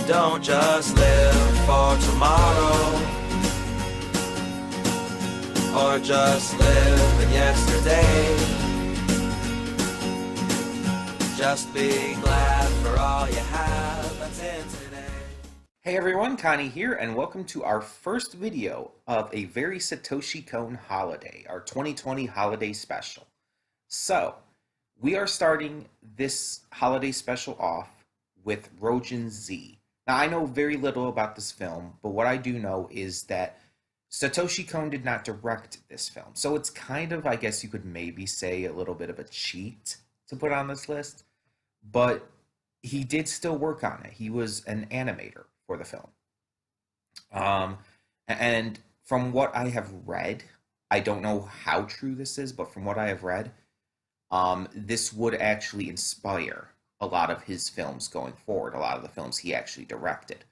Don't just live for tomorrow, or just live in yesterday. Just be glad for all you have that's in today. Hey everyone, Connie here, and welcome to our first video of a very Satoshi Kon holiday, our 2020 holiday special. So, we are starting this holiday special off with Roujin Z. Now, I know very little about this film, but what I do know is that Satoshi Kon did not direct this film. So it's kind of, I guess you could maybe say, a little bit of a cheat to put on this list. But he did still work on it. He was an animator for the film. And from what I have read, I don't know how true this is, but from what I have read, this would actually inspire a lot of his films going forward, a lot of the films he actually directed.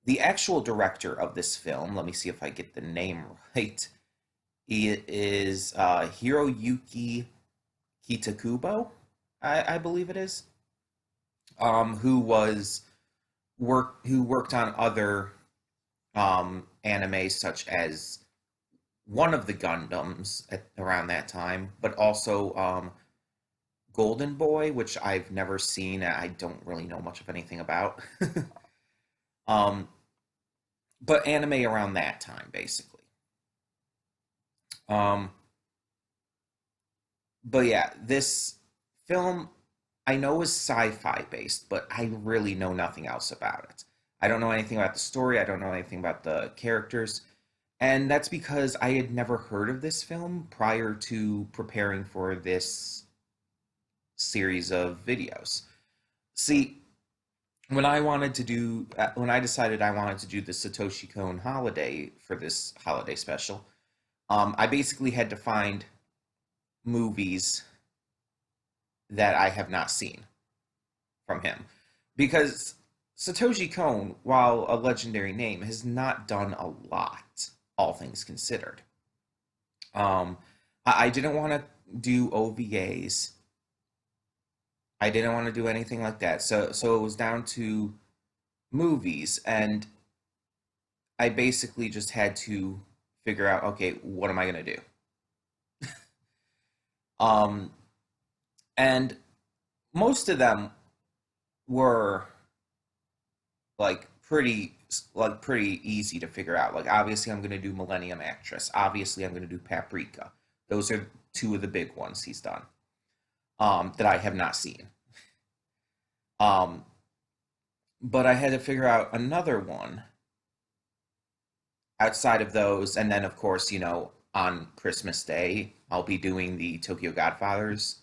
The actual director of this film, let me see if I get the name right, he is Hiroyuki Kitakubo, I believe it is, who worked on other animes such as one of the Gundams around that time, but also Golden Boy, which I've never seen. I don't really know much of anything about. But anime around that time, basically. But yeah, this film I know is sci-fi based, but I really know nothing else about it. I don't know anything about the story. I don't know anything about the characters. And that's because I had never heard of this film prior to preparing for this series of videos. See, when I decided I wanted to do the Satoshi Kon holiday for this holiday special, I basically had to find movies that I have not seen from him. Because Satoshi Kon, while a legendary name, has not done a lot, all things considered. I didn't want to do OVAs. I didn't want to do anything like that. So it was down to movies, and I basically just had to figure out, okay, what am I going to do? Um, and most of them were like pretty easy to figure out. Like obviously I'm going to do Millennium Actress. Obviously I'm going to do Paprika. Those are two of the big ones he's done that I have not seen. Um, but I had to figure out another one outside of those, and then of course, on Christmas Day, I'll be doing the Tokyo Godfathers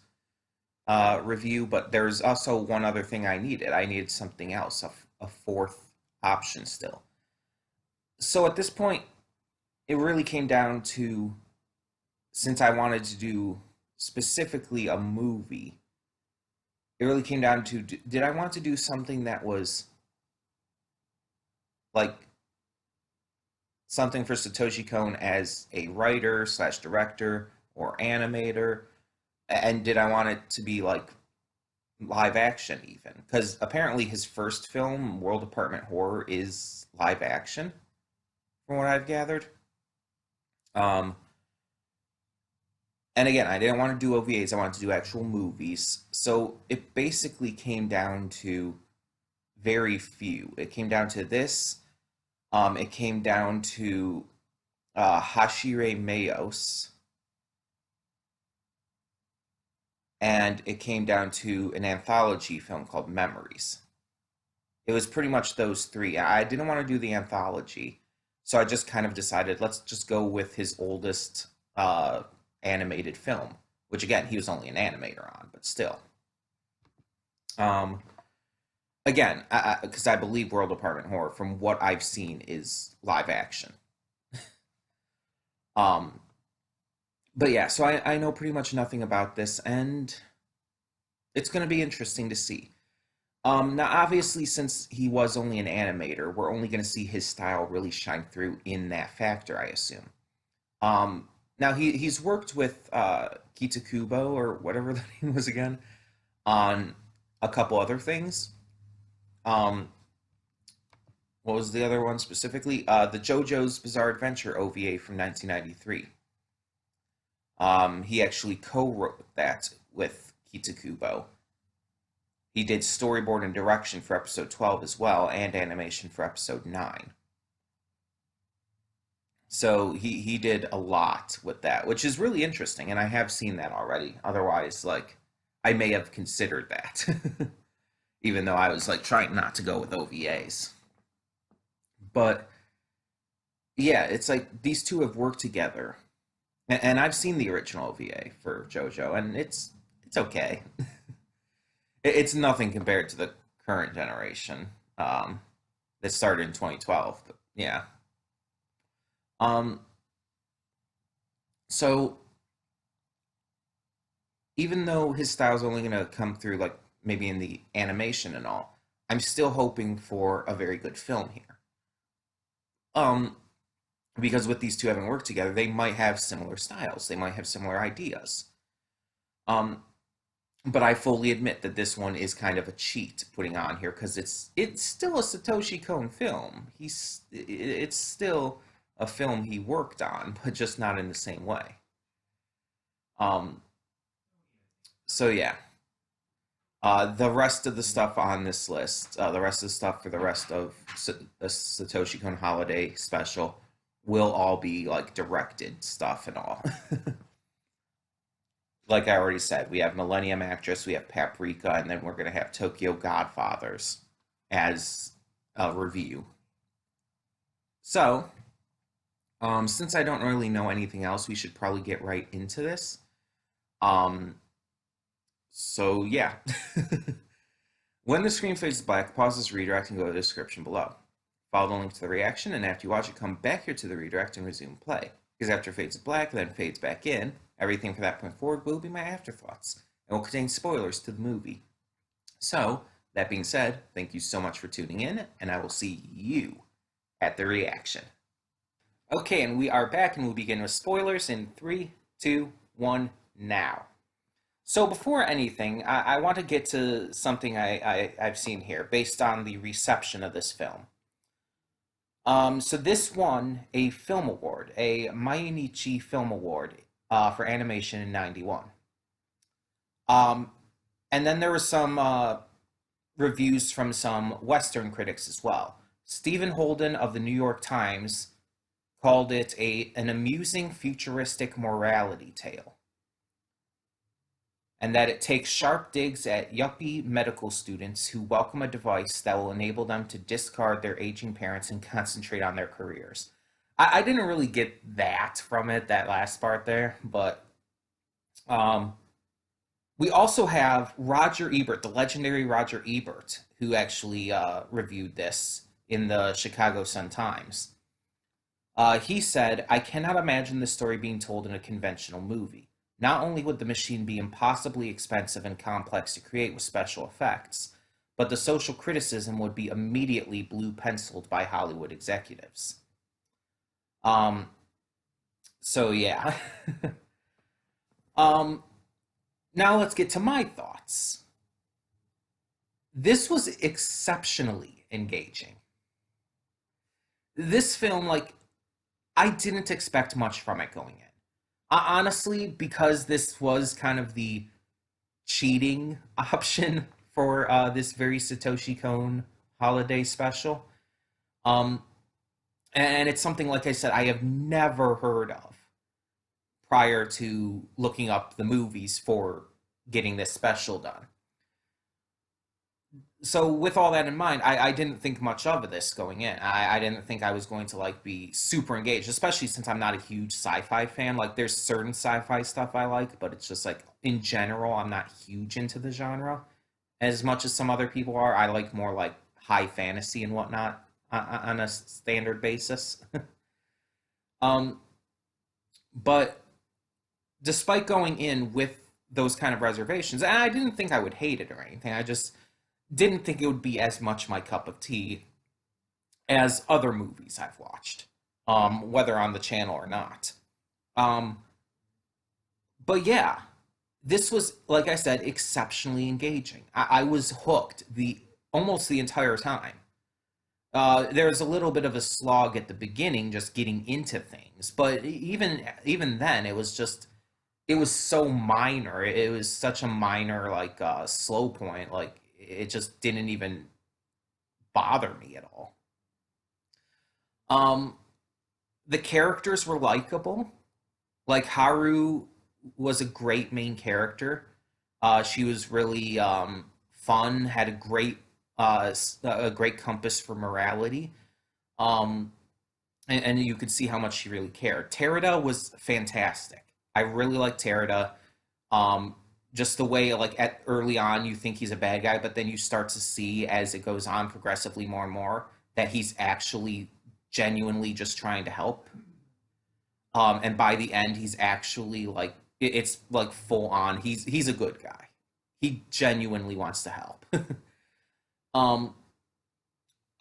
review. But there's also one other thing I needed. I needed something else, a fourth option still. So at this point, it really came down to, since I wanted to do specifically a movie, it really came down to, did I want to do something that was like something for Satoshi Kon as a writer slash director or animator, and did I want it to be like live action even? Because apparently his first film, World Apartment Horror, is live action, from what I've gathered. Um, and again, I didn't want to do OVAs, I wanted to do actual movies. So it basically came down to very few. It came down to this. It came down to Hashire Mayos, and it came down to an anthology film called Memories. It was pretty much those three. I didn't want to do the anthology, so I just kind of decided, let's just go with his oldest animated film, which again, he was only an animator on, but still. Again, because I believe World Apartment Horror, from what I've seen, is live action. Um, but yeah, so I know pretty much nothing about this, and it's going to be interesting to see. Now, obviously, since he was only an animator, we're only going to see his style really shine through in that factor, I assume. Now, he's worked with Kitakubo, or whatever the name was again, on a couple other things. Um, What was the other one specifically? The JoJo's Bizarre Adventure OVA from 1993. He actually co-wrote that with Kitakubo. He did storyboard and direction for episode 12 as well, and animation for episode 9. So he did a lot with that, which is really interesting, and I have seen that already. Otherwise, like, I may have considered that, even though I was like trying not to go with OVAs. But yeah, it's like these two have worked together, and I've seen the original OVA for JoJo, and it's okay. It's nothing compared to the current generation that started in 2012. But yeah. Um, so even though his style's only gonna come through like maybe in the animation and all, I'm still hoping for a very good film here. Um, because with these two having worked together, they might have similar styles. They might have similar ideas. Um, but I fully admit that this one is kind of a cheat putting on here because it's still a Satoshi Kon film. It's still a film he worked on, but just not in the same way. Um, so yeah, the rest of the stuff on this list, the rest of the stuff for the rest of the Satoshi Kon Holiday special, will all be like directed stuff and all. Like I already said, we have Millennium Actress, we have Paprika, and then we're gonna have Tokyo Godfathers as a review. So, since I don't really know anything else, we should probably get right into this. Um, so yeah. When the screen fades black, pause this redirect and go to the description below. Follow the link to the reaction, and after you watch it, come back here to the redirect and resume play. Because after it fades to black, then fades back in, everything from that point forward will be my afterthoughts, and will contain spoilers to the movie. So, that being said, thank you so much for tuning in, and I will see you at the reaction. Okay, and we are back, and we'll begin with spoilers in 3, 2, 1, now. So before anything, I want to get to something I've seen here based on the reception of this film. So this won a film award, a Mainichi Film Award for animation in '91. Um, and then there were some reviews from some Western critics as well. Stephen Holden of the New York Times called it an amusing futuristic morality tale, and that it takes sharp digs at yuppie medical students who welcome a device that will enable them to discard their aging parents and concentrate on their careers. I didn't really get that from it, that last part there, but um, we also have Roger Ebert, the legendary Roger Ebert, who actually reviewed this in the Chicago Sun-Times. He said, "I cannot imagine this story being told in a conventional movie. Not only would the machine be impossibly expensive and complex to create with special effects, but the social criticism would be immediately blue penciled by Hollywood executives." Um, so yeah. um, Now let's get to my thoughts. This was exceptionally engaging. This film, like, I didn't expect much from it going in. Honestly, because this was kind of the cheating option for this very Satoshi Kon holiday special. Um, and it's something, like I said, I have never heard of prior to looking up the movies for getting this special done. So with all that in mind, I didn't think much of this going in. I didn't think I was going to like be super engaged, especially since I'm not a huge sci-fi fan. Like there's certain sci-fi stuff I like, but it's just like in general, I'm not huge into the genre as much as some other people are. I like more like high fantasy and whatnot on a standard basis. um, but despite going in with those kind of reservations, and I didn't think I would hate it or anything. I just didn't think it would be as much my cup of tea as other movies I've watched, whether on the channel or not. Um, but yeah, this was, like I said, exceptionally engaging. I was hooked the almost the entire time. There's a little bit of a slog at the beginning, just getting into things, but even then, it was so minor. It was such a minor like slow point. Like it just didn't even bother me at all. Um, the characters were likable. Like Haru was a great main character. She was really fun, had a great compass for morality, um, and you could see how much she really cared. Terada was fantastic. I really like Terada. Um, just the way, like at early on, you think he's a bad guy, but then you start to see as it goes on, progressively more and more, that he's actually genuinely just trying to help. And by the end, he's actually like it's like full on. He's a good guy. He genuinely wants to help. um,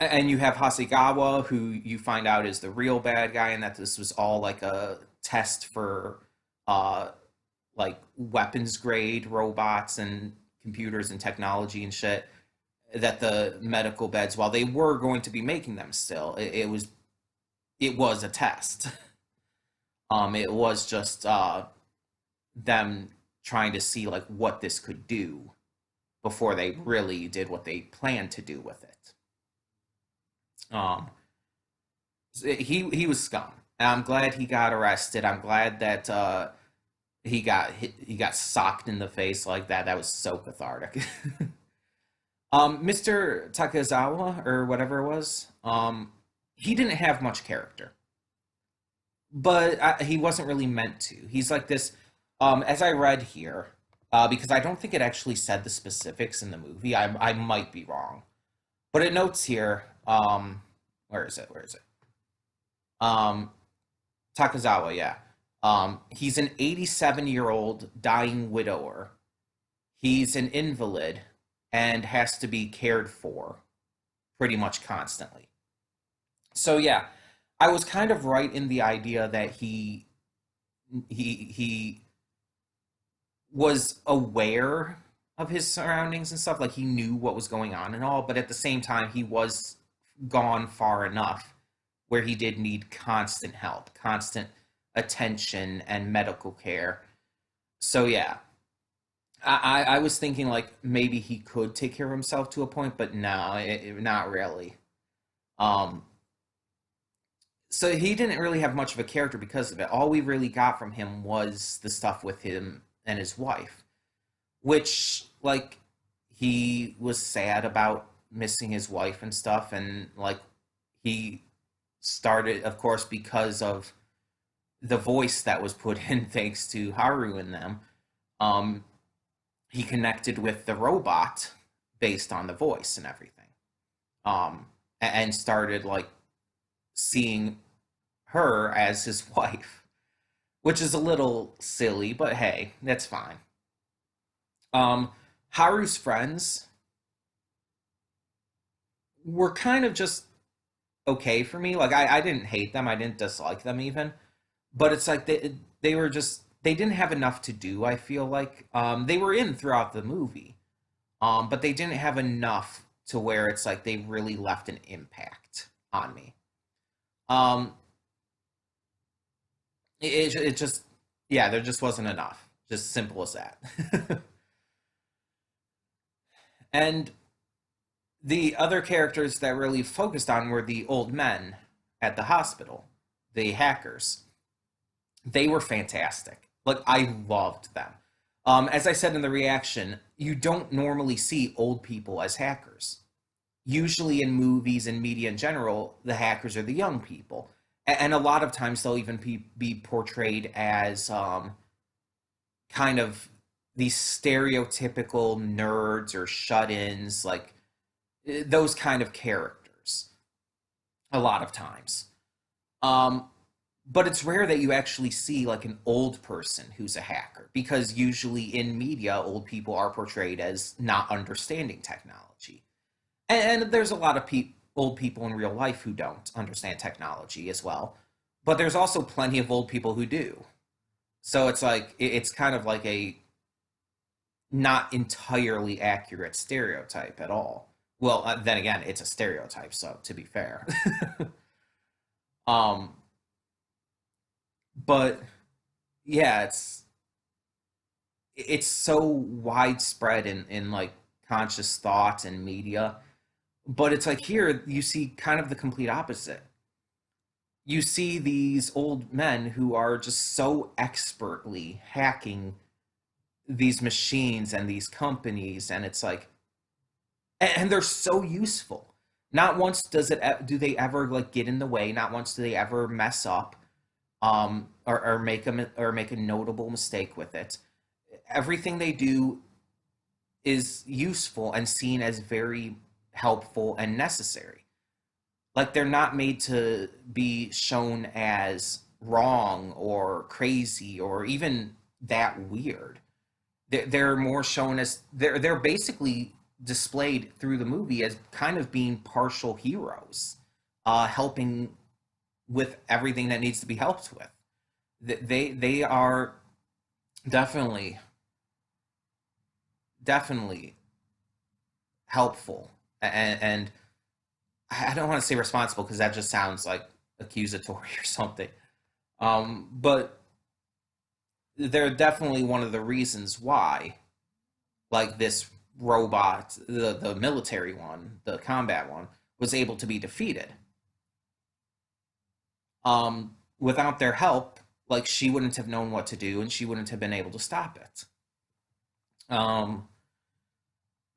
and you have Hasegawa, who you find out is the real bad guy, and that this was all like a test for uh, like weapons grade robots and computers and technology and shit. That the medical beds, while they were going to be making them still, it was a test. It was just them trying to see like what this could do before they really did what they planned to do with it. Um, he was scum. And I'm glad he got arrested. I'm glad that he got socked in the face like that. That was so cathartic. Mr. Takezawa or whatever it was, he didn't have much character, but he wasn't really meant to. He's like this, as I read here, because I don't think it actually said the specifics in the movie. I might be wrong, but it notes here. Where is it? Where is it? Um, Takazawa, yeah. He's an 87-year-old dying widower. He's an invalid and has to be cared for pretty much constantly. So yeah, I was kind of right in the idea that he was aware of his surroundings and stuff, like he knew what was going on and all, but at the same time he was gone far enough where he did need constant help, constant attention and medical care. So yeah, I was thinking like maybe he could take care of himself to a point, but no, not really. Um, so he didn't really have much of a character because of it. All we really got from him was the stuff with him and his wife, which like he was sad about missing his wife and stuff, and like he started, of course, because of the voice that was put in thanks to Haru and them. Um, he connected with the robot based on the voice and everything, and started like seeing her as his wife, which is a little silly, but hey, that's fine. Um, Haru's friends were kind of just okay for me. Like I didn't hate them, I didn't dislike them even, but it's like they were just they didn't have enough to do. I feel like they were in throughout the movie, but they didn't have enough to where it's like they really left an impact on me. Um, it just yeah, there just wasn't enough. Just simple as that. And the other characters that really focused on were the old men at the hospital, the hackers. They were fantastic. Like I loved them. As I said in the reaction, you don't normally see old people as hackers. Usually in movies and media in general, the hackers are the young people, and a lot of times they'll even be portrayed as kind of these stereotypical nerds or shut-ins, like those kind of characters. A lot of times. Um, but it's rare that you actually see like an old person who's a hacker because usually in media old people are portrayed as not understanding technology, and there's a lot of old people in real life who don't understand technology as well, but there's also plenty of old people who do. So it's like it's kind of like a not entirely accurate stereotype at all, Well, then again, it's a stereotype, so to be fair. um, but yeah, it's so widespread in like conscious thought and media. But it's like here you see kind of the complete opposite. You see these old men who are just so expertly hacking these machines and these companies, and it's like, and they're so useful. Not once do they ever like get in the way. Not once do they ever mess up, or make a notable mistake with it. Everything they do is useful and seen as very helpful and necessary. Like they're not made to be shown as wrong or crazy or even that weird. They're more shown as they're basically displayed through the movie as kind of being partial heroes, helping with everything that needs to be helped with. They are definitely definitely helpful, and I don't want to say responsible because that just sounds like accusatory or something. But they're definitely one of the reasons why, like this robot, the military one, the combat one, was able to be defeated. Without their help, like she wouldn't have known what to do, and she wouldn't have been able to stop it. Um,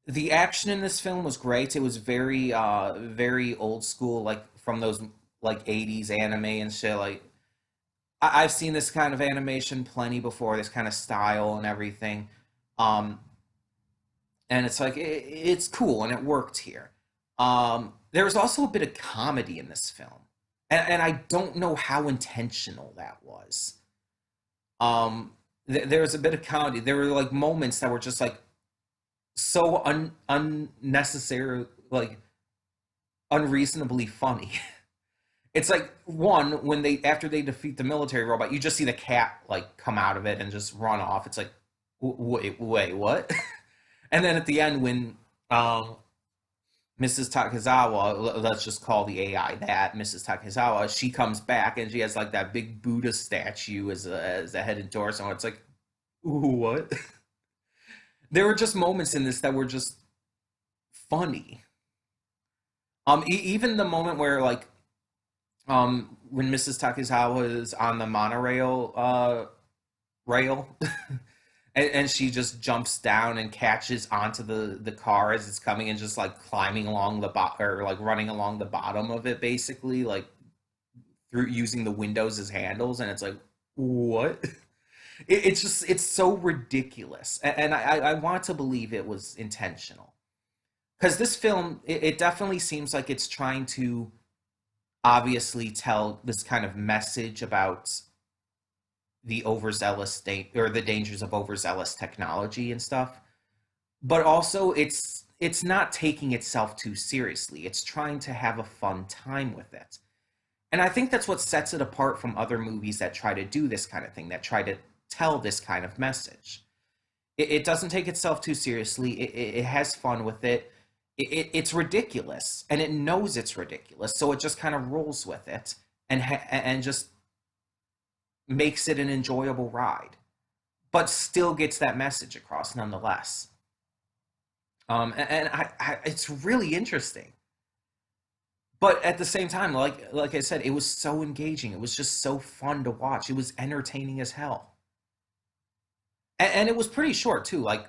the action in this film was great. It was very old school, like from those like '80s anime and shit. Like I've seen this kind of animation plenty before, this kind of style and everything. Um, and it's like it's cool and it worked here. There was also a bit of comedy in this film, and I don't know how intentional that was. There was a bit of comedy. There were like moments that were just like so unnecessary, like unreasonably funny. It's like one when they after they defeat the military robot, you just see the cat like come out of it and just run off. It's like wait, what? And then at the end when Mrs. Takizawa, let's just call the AI that Mrs. Takizawa, she comes back and she has like that big Buddha statue as a head and torso. It's like, ooh, what? There were just moments in this that were just funny. Even the moment where like when Mrs. Takizawa is on the monorail rail, and she just jumps down and catches onto the car as it's coming and just like climbing along the or like running along the bottom of it basically like through using the windows as handles, and it's like what? It's just it's so ridiculous, and I want to believe it was intentional because this film it definitely seems like it's trying to obviously tell this kind of message about the overzealous state or the dangers of overzealous technology and stuff, but also it's not taking itself too seriously. It's trying to have a fun time with it, and I think that's what sets it apart from other movies that try to do this kind of thing, that try to tell this kind of message. It doesn't take itself too seriously. It has fun with it. It's ridiculous, and it knows it's ridiculous, so it just kind of rolls with it and just makes it an enjoyable ride, but still gets that message across nonetheless. And it's really interesting. But at the same time, like I said, it was so engaging. It was just so fun to watch. It was entertaining as hell, and it was pretty short too. Like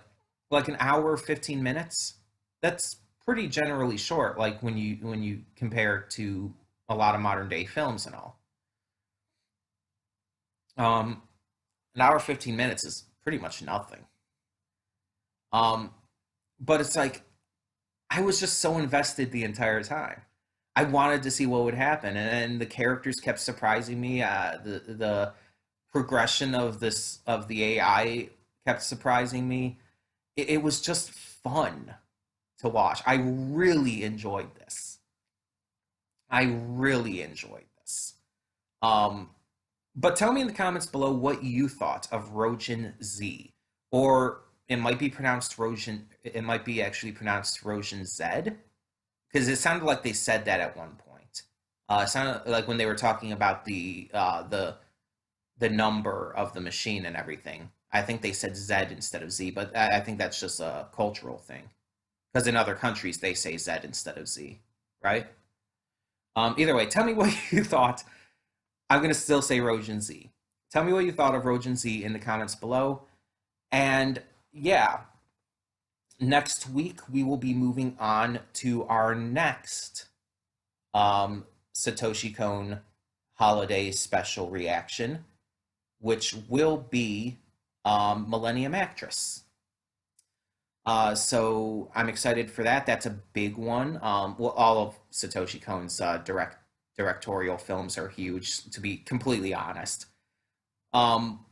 an hour, 15 minutes. That's pretty generally short. Like when you compare to a lot of modern day films and all. Um, an hour 15 minutes is pretty much nothing. Um, but it's like I was just so invested the entire time. I wanted to see what would happen, and the characters kept surprising me. The progression of this of the AI kept surprising me. It was just fun to watch. I really enjoyed this. I really enjoyed this. Um, but tell me in the comments below what you thought of Roujin Z, or it might be pronounced Roujin. It might be actually pronounced Roujin Z. because it sounded like they said that at one point. It sounded like when they were talking about the number of the machine and everything. I think they said Z instead of Z, but I think that's just a cultural thing. Because in other countries they say Z instead of Z, right? Either way, tell me what you thought. I'm gonna still say Roujin Z. Tell me what you thought of Roujin Z in the comments below. And yeah, next week we will be moving on to our next Satoshi Kon holiday special reaction, which will be Millennium Actress. So I'm excited for that. That's a big one. Well, all of Satoshi Kon's directorial films are huge, to be completely honest. Um,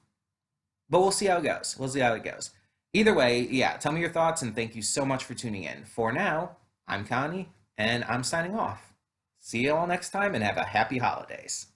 but we'll see how it goes. We'll see how it goes. Either way, yeah, tell me your thoughts and thank you so much for tuning in. For now, I'm Connie and I'm signing off. See you all next time and have a happy holidays.